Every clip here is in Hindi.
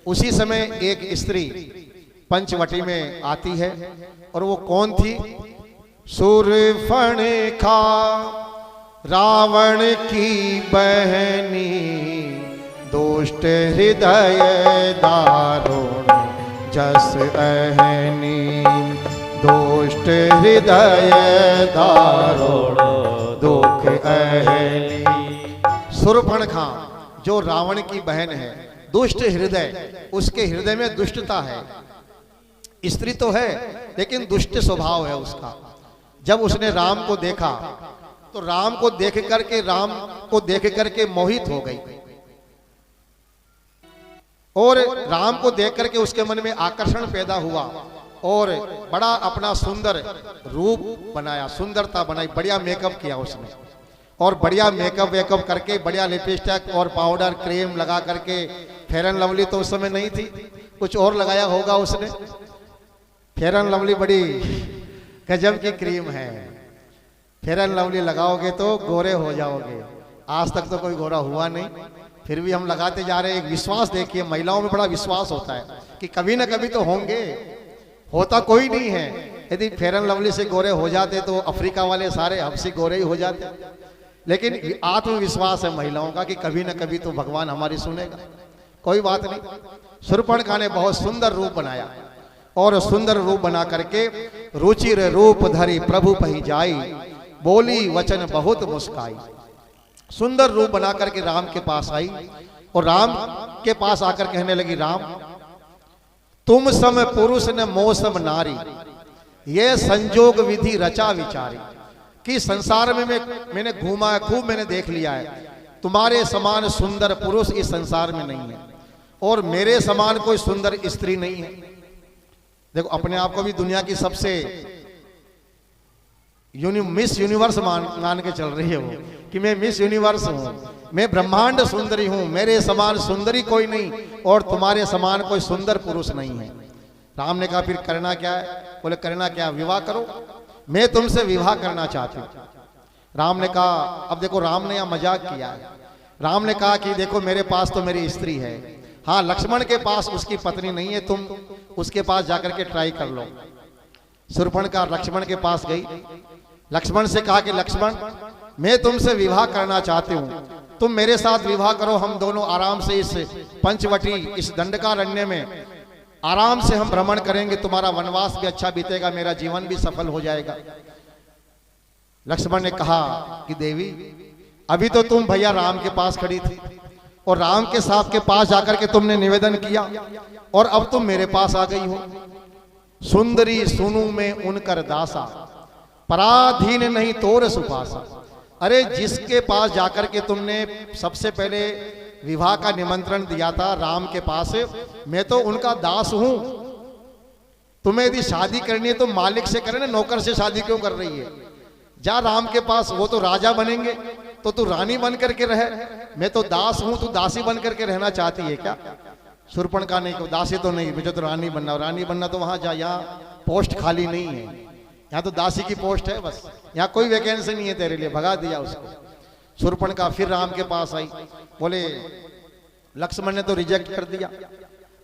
उसी समय एक स्त्री पंचवटी में आती है और वो कौन थी? शूर्पणखा, रावण की बहनी, दुष्ट हृदय दारुण जस अहनी, दुष्ट हृदय दारुण दुख अहनी। शूर्पणखा जो रावण की बहन है, दुष्ट हृदय, उसके हृदय में दुष्टता है। स्त्री तो है लेकिन दुष्ट स्वभाव है उसका। जब उसने राम को देखा तो राम को देख करके मोहित हो गई और राम को देख करके उसके मन में आकर्षण पैदा हुआ और बड़ा अपना सुंदर रूप बनाया, सुंदरता बनाई, बढ़िया मेकअप किया उसने और बढ़िया मेकअप करके, बढ़िया लिपस्टिक और पाउडर क्रीम लगा करके, फेयर एंड लवली तो उस समय नहीं थी, कुछ और लगाया होगा उसने। फेयर एंड लवली बड़ी गजब की क्रीम है, फेयर एंड लवली लगाओगे तो गोरे हो जाओगे। आज तक तो कोई गोरा हुआ नहीं, फिर भी हम लगाते जा रहे हैं। एक विश्वास देखिए, महिलाओं में बड़ा विश्वास होता है कि कभी ना कभी तो होंगे, होता कोई नहीं है। यदि फेयर एंड लवली से गोरे हो जाते तो अफ्रीका वाले सारे हबशी गोरे ही हो जाते। लेकिन आत्मविश्वास है महिलाओं का कि कभी ना कभी तो भगवान हमारी सुनेगा, कोई बात नहीं। शूर्पणखा ने बहुत सुंदर रूप बनाया और सुंदर रूप बना करके रुचिर रूप धरी प्रभु पही जाई, बोली वचन बहुत मुस्काई। सुंदर रूप बना करके राम के पास आई और राम के पास आकर कहने लगी, राम तुम सम पुरुष न मौसम नारी, ये संजोग विधि रचा विचारी। कि संसार में मैंने घूमा है, खूब मैंने देख लिया है, तुम्हारे समान सुंदर पुरुष इस संसार में नहीं है और मेरे समान कोई सुंदर स्त्री नहीं है। देखो, अपने आप को भी दुनिया की सबसे मिस यूनिवर्स मान के चल रही है वो, कि मैं मिस यूनिवर्स हूं, मैं ब्रह्मांड सुंदरी हूं, मेरे समान सुंदरी कोई नहीं और तुम्हारे समान कोई सुंदर पुरुष नहीं है। राम ने कहा फिर करना क्या है? बोले करना क्या, विवाह करो, मैं तुमसे विवाह करना चाहती हूं। राम ने कहा, अब देखो राम ने यहां मजाक किया है। राम ने कहा कि देखो मेरे पास तो मेरी स्त्री है, हाँ लक्ष्मण के पास उसकी पत्नी नहीं है, तुम उसके पास जाकर के ट्राई कर लो। शूर्पणखा लक्ष्मण के पास गई, लक्ष्मण से कहा कि लक्ष्मण मैं तुमसे विवाह करना चाहती हूँ, तुम मेरे साथ विवाह करो, हम दोनों आराम से इस पंचवटी, इस दंडकारण्य में आराम से हम भ्रमण करेंगे, तुम्हारा वनवास भी अच्छा बीतेगा, मेरा जीवन भी सफल हो जाएगा। लक्ष्मण ने कहा कि देवी अभी तो तुम भैया राम के पास खड़ी थी और राम के साथ के पास जाकर के तुमने निवेदन किया और अब तुम मेरे पास आ गई हो। सुंदरी सुनू में उनकर दासा, पराधीन नहीं तोर सुपासा। अरे जिसके पास जाकर के तुमने सबसे पहले विवाह का निमंत्रण दिया था राम के पास, मैं तो उनका दास हूं। तुम्हें यदि शादी करनी है तो मालिक से करे ना, नौकर से शादी क्यों कर रही है? जा राम के पास, वो तो राजा बनेंगे तो तू रानी बन करके रहे, मैं तो दास हूं, तू दासी बन करके रहना चाहती है क्या? शूर्पणखा नहीं को दासी तो नहीं, मुझे तो रानी बनना, रानी बनना तो वहां जा, यहाँ पोस्ट खाली नहीं है, यहाँ तो दासी की पोस्ट है बस, यहाँ कोई वैकेंसी नहीं है तेरे लिए, भगा दिया उसको। शूर्पणखा फिर राम के पास आई, बोले लक्ष्मण ने तो रिजेक्ट कर दिया,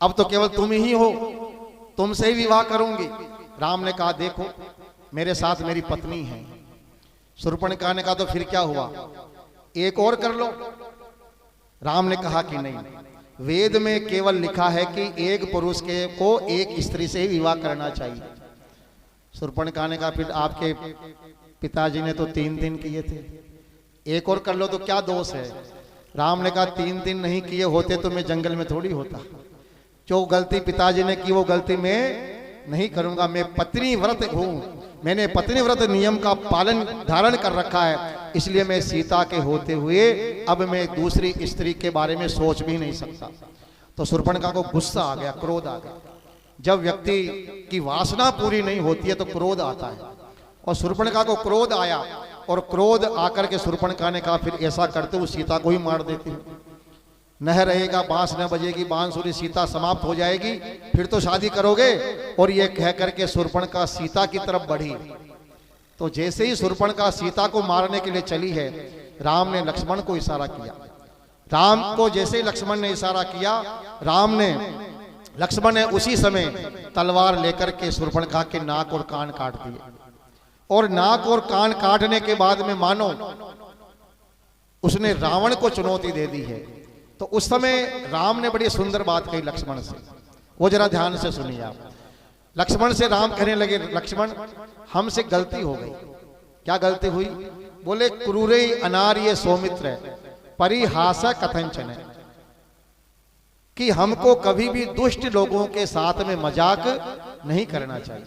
अब तो केवल तुम ही हो, तुमसे ही विवाह करूंगी। राम ने कहा देखो मेरे साथ मेरी पत्नी है। शूर्पणखा ने कहा तो फिर क्या हुआ, एक और कर लो। राम ने कहा कि नहीं, वेद में केवल लिखा है कि एक पुरुष के को एक स्त्री से ही विवाह करना चाहिए। शूर्पणखा ने कहा फिर आपके पिताजी ने तो 3 दिन किए थे, एक और कर लो तो क्या दोष है? राम ने कहा 3 दिन नहीं किए होते तो मैं जंगल में थोड़ी होता, जो गलती पिताजी ने की वो गलती मैं नहीं करूंगा, मैं पत्नी व्रत हूं, मैंने पत्नी व्रत नियम का पालन धारण कर रखा है, इसलिए मैं सीता के होते हुए अब मैं दूसरी स्त्री के बारे में सोच भी नहीं सकता। तो शूर्पणखा को गुस्सा आ गया, क्रोध आ गया। जब व्यक्ति की वासना पूरी नहीं होती है तो क्रोध आता है, और शूर्पणखा को क्रोध आया और क्रोध आकर के शूर्पणखा ने कहा फिर ऐसा करते हुए सीता को ही मार देती हूँ, नह रहेगा बांस न बजेगी बांसुरी, सीता समाप्त हो जाएगी, फिर तो शादी करोगे। और ये कह करके शूर्पणखा सीता की तरफ बढ़ी। तो जैसे ही शूर्पणखा सीता को मारने के लिए चली है, राम ने लक्ष्मण को इशारा किया। राम को जैसे ही लक्ष्मण ने इशारा किया, राम ने लक्ष्मण ने उसी समय तलवार लेकर के शूर्पणखा के नाक और कान काट दिए। और नाक और कान काटने के बाद में मानो उसने रावण को चुनौती दे दी है। तो उस समय राम ने बड़ी सुंदर बात कही लक्ष्मण से, वो जरा ध्यान से सुनिए आप। लक्ष्मण से राम कहने लगे, लक्ष्मण हमसे गलती हो गई। क्या गलती हुई? बोले क्रूरे अनार्य सौमित्र परिहास कथंचन, कि हमको कभी भी दुष्ट लोगों के साथ में मजाक नहीं करना चाहिए।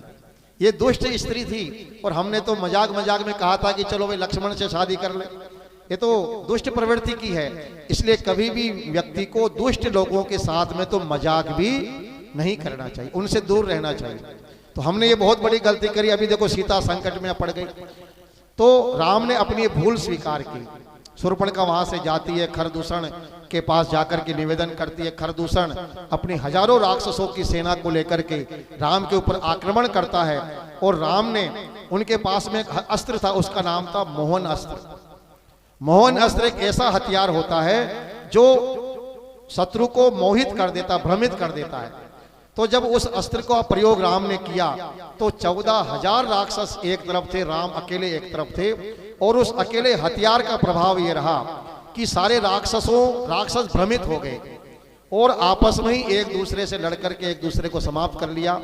ये दुष्ट स्त्री थी और हमने तो मजाक मजाक में कहा था कि चलो भाई लक्ष्मण से शादी कर ले। ये तो दुष्ट प्रवृत्ति की है, इसलिए कभी भी व्यक्ति को दुष्ट लोगों के साथ में तो मजाक भी नहीं करना चाहिए, उनसे दूर रहना चाहिए। तो हमने ये बहुत बड़ी गलती करी। अभी देखो सीता संकट में पड़ गई। तो राम ने अपनी भूल स्वीकार की। शूर्पणखा वहां से जाती है, खरदूषण के पास जाकर के निवेदन करती है। खरदूषण अपनी हजारों राक्षसों की सेना को लेकर के राम के ऊपर आक्रमण करता है। और राम ने उनके पास में एक अस्त्र था, उसका नाम था मोहन अस्त्र। मोहन अस्त्र एक ऐसा हथियार होता है जो शत्रु को मोहित कर देता, भ्रमित कर देता है। तो जब उस अस्त्र का प्रयोग राम ने किया तो 14,000 राक्षस एक तरफ थे, राम अकेले एक तरफ थे। और उस अकेले हथियार का प्रभाव ये रहा कि सारे राक्षस भ्रमित हो गए और आपस में ही एक दूसरे से लड़कर के एक दूसरे को समाप्त कर लिया।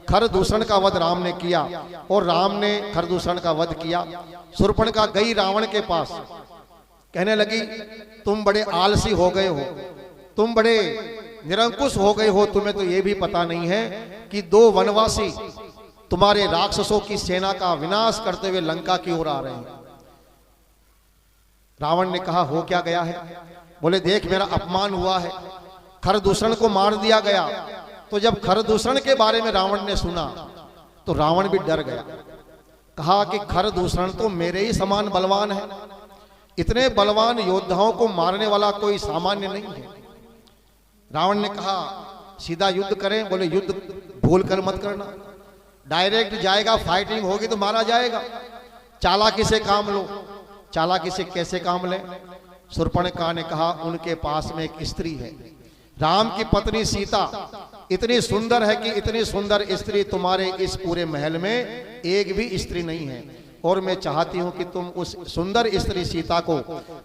खरदूषण का वध राम ने किया और राम ने खरदूषण का वध किया। शूर्पणखा गई रावण के पास, कहने लगी तुम बड़े आलसी हो गए हो, तुम बड़े निरंकुश हो गए हो, तुम्हें तो ये भी पता नहीं है कि 2 वनवासी तुम्हारे राक्षसों की सेना का विनाश करते हुए लंका की ओर आ रहे हैं। रावण ने कहा हो क्या गया है? बोले देख मेरा अपमान हुआ है, खरदूषण को मार दिया गया। तो जब खरदूषण के बारे में रावण ने सुना तो रावण भी डर गया। कहा कि खरदूषण तो मेरे ही समान बलवान है, इतने बलवान योद्धाओं को मारने वाला कोई सामान्य नहीं है। रावण ने कहा सीधा युद्ध करें। बोले युद्ध भूल कर मत करना, डायरेक्ट जाएगा, फाइटिंग होगी तो मारा जाएगा। चालाकी से काम लो। चालाकी से कैसे काम लें? शूर्पणखा ने कहा उनके पास में एक स्त्री है, राम की पत्नी सीता इतनी सुंदर है कि इतनी सुंदर स्त्री तुम्हारे इस पूरे महल में एक भी स्त्री नहीं है। और मैं चाहती हूं कि तुम उस सुंदर स्त्री सीता को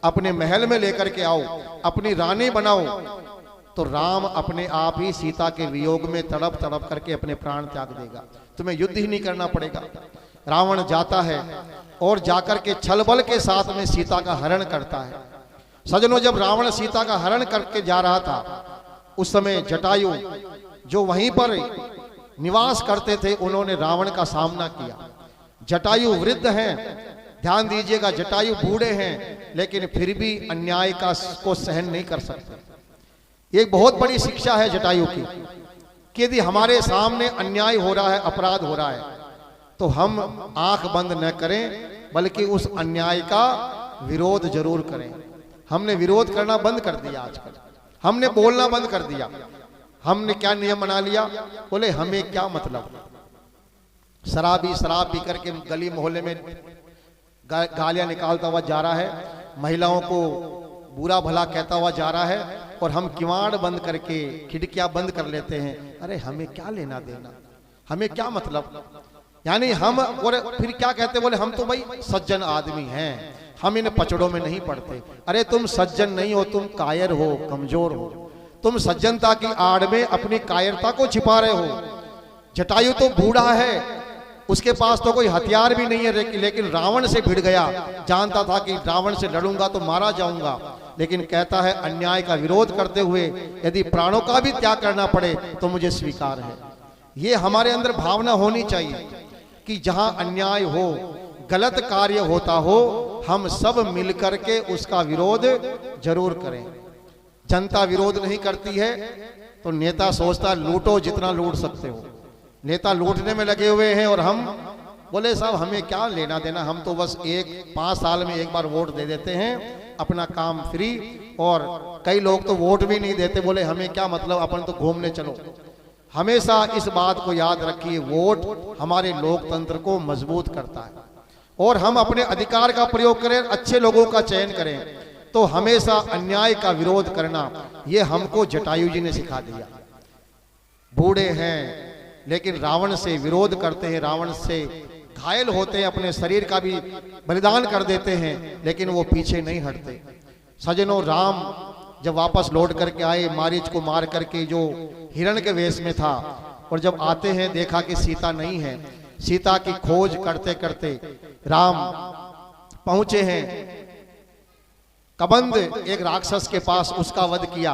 अपने महल में लेकर के आओ, अपनी रानी बनाओ। तो राम अपने आप ही सीता के वियोग में तड़प तड़प करके अपने प्राण त्याग देगा, तुम्हें युद्ध ही नहीं करना पड़ेगा। रावण जाता है और जाकर के छल बल के साथ में सीता का हरण करता है। सजनों जब रावण सीता का हरण करके जा रहा था उस समय जटायु जो वहीं पर निवास करते थे उन्होंने रावण का सामना किया। जटायु वृद्ध हैं, ध्यान दीजिएगा, जटायु बूढ़े हैं, लेकिन फिर भी अन्याय को सहन नहीं कर सकते। एक बहुत बड़ी शिक्षा है जटायु की कि यदि हमारे सामने अन्याय हो रहा है, अपराध हो रहा है, तो हम आंख बंद न करें बल्कि उस अन्याय का विरोध जरूर करें। हमने विरोध करना बंद कर दिया, आजकल हमने बोलना बंद कर दिया। हमने क्या नियम बना लिया? बोले हमें क्या मतलब, शराबी शराब पी करके गली मोहल्ले में गालियां निकालता हुआ जा रहा है, महिलाओं को बुरा भला कहता हुआ जा रहा है, और हम किवाड़ बंद करके खिड़कियां बंद कर लेते हैं। अरे हमें क्या लेना देना, हमें क्या मतलब। यानी हम, और फिर क्या कहते, बोले हम तो भाई सज्जन आदमी हैं, हम इन पचड़ों में नहीं पड़ते। अरे तुम सज्जन नहीं हो, तुम कायर हो, कमजोर हो। तुम सज्जनता की आड़ में अपनी कायरता को छिपा रहे हो। जटायु तो बूढ़ा है, उसके पास तो कोई हथियार भी नहीं है, लेकिन रावण से भिड़ गया। जानता था कि रावण से लड़ूंगा तो मारा जाऊंगा, लेकिन कहता है अन्याय का विरोध करते हुए यदि प्राणों का भी त्याग करना पड़े तो मुझे स्वीकार है। ये हमारे अंदर भावना होनी चाहिए कि जहां अन्याय हो, गलत कार्य होता हो, हम सब मिलकर के उसका विरोध जरूर करें। जनता विरोध नहीं करती है तो नेता सोचता लूटो जितना लूट सकते हो। नेता लूटने में लगे हुए हैं और हम बोले साहब हमें क्या लेना देना, हम तो बस 5 साल में एक बार वोट दे देते हैं, अपना काम फ्री। और कई लोग तो वोट भी नहीं देते, बोले हमें क्या मतलब, अपन तो घूमने चलो। हमेशा इस बात को याद रखिए, वोट हमारे लोकतंत्र को मजबूत करता है। और हम अपने अधिकार का प्रयोग करें, अच्छे लोगों का चयन करें, तो हमेशा अन्याय का विरोध करना ये हमको जटायु जी ने सिखा दिया। बूढ़े हैं, लेकिन रावण से विरोध करते हैं, रावण से घायल होते हैं, अपने शरीर का भी बलिदान कर देते हैं, लेकिन वो पीछे नहीं हटते। सजनों, राम जब वापस लौट करके आए, मारीच को मार करके जो हिरण के वेश में था, और जब आते हैं देखा कि सीता नहीं है। सीता की खोज करते करते राम पहुंचे हैं कबंध एक राक्षस के पास, उसका वध किया।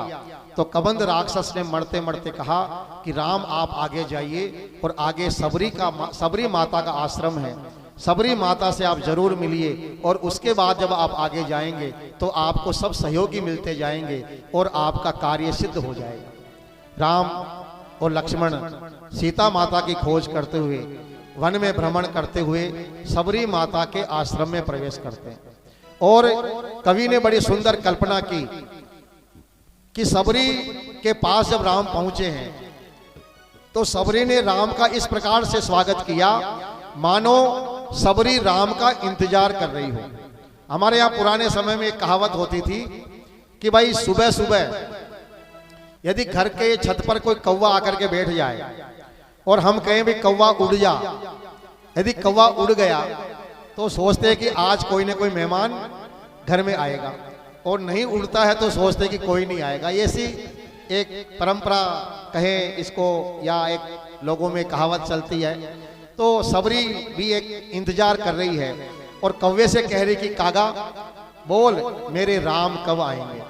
तो कबंध राक्षस ने मरते मरते कहा कि राम आप आगे जाइए, और आगे सबरी माता का आश्रम है, सबरी माता से आप जरूर मिलिए, और उसके बाद जब आप आगे जाएंगे तो आपको सब सहयोगी मिलते जाएंगे और आपका कार्य सिद्ध हो जाएगा। राम और लक्ष्मण सीता माता की खोज करते हुए, वन में भ्रमण करते हुए सबरी माता के आश्रम में प्रवेश करते हैं। और कवि ने बड़ी सुंदर कल्पना की कि सबरी के पास जब राम पहुंचे हैं तो सबरी ने राम का इस प्रकार से स्वागत किया मानो सबरी राम का इंतजार कर रही हो। हमारे यहाँ पुराने समय में एक कहावत होती थी कि भाई सुबह सुबह यदि घर के छत पर कोई कौवा आकर के बैठ जाए और हम कहें भी कौवा उड़ जा, यदि कौवा उड़ गया तो सोचते हैं कि आज कोई ना कोई मेहमान घर में आएगा, और नहीं उड़ता है तो सोचते हैं कि कोई नहीं आएगा। ऐसी एक परंपरा कहें इसको, या एक लोगों में कहावत चलती है। तो सबरी भी एक इंतजार कर रही है और कौवे से कह रही कि कागा बोल मेरे राम कब आएंगे।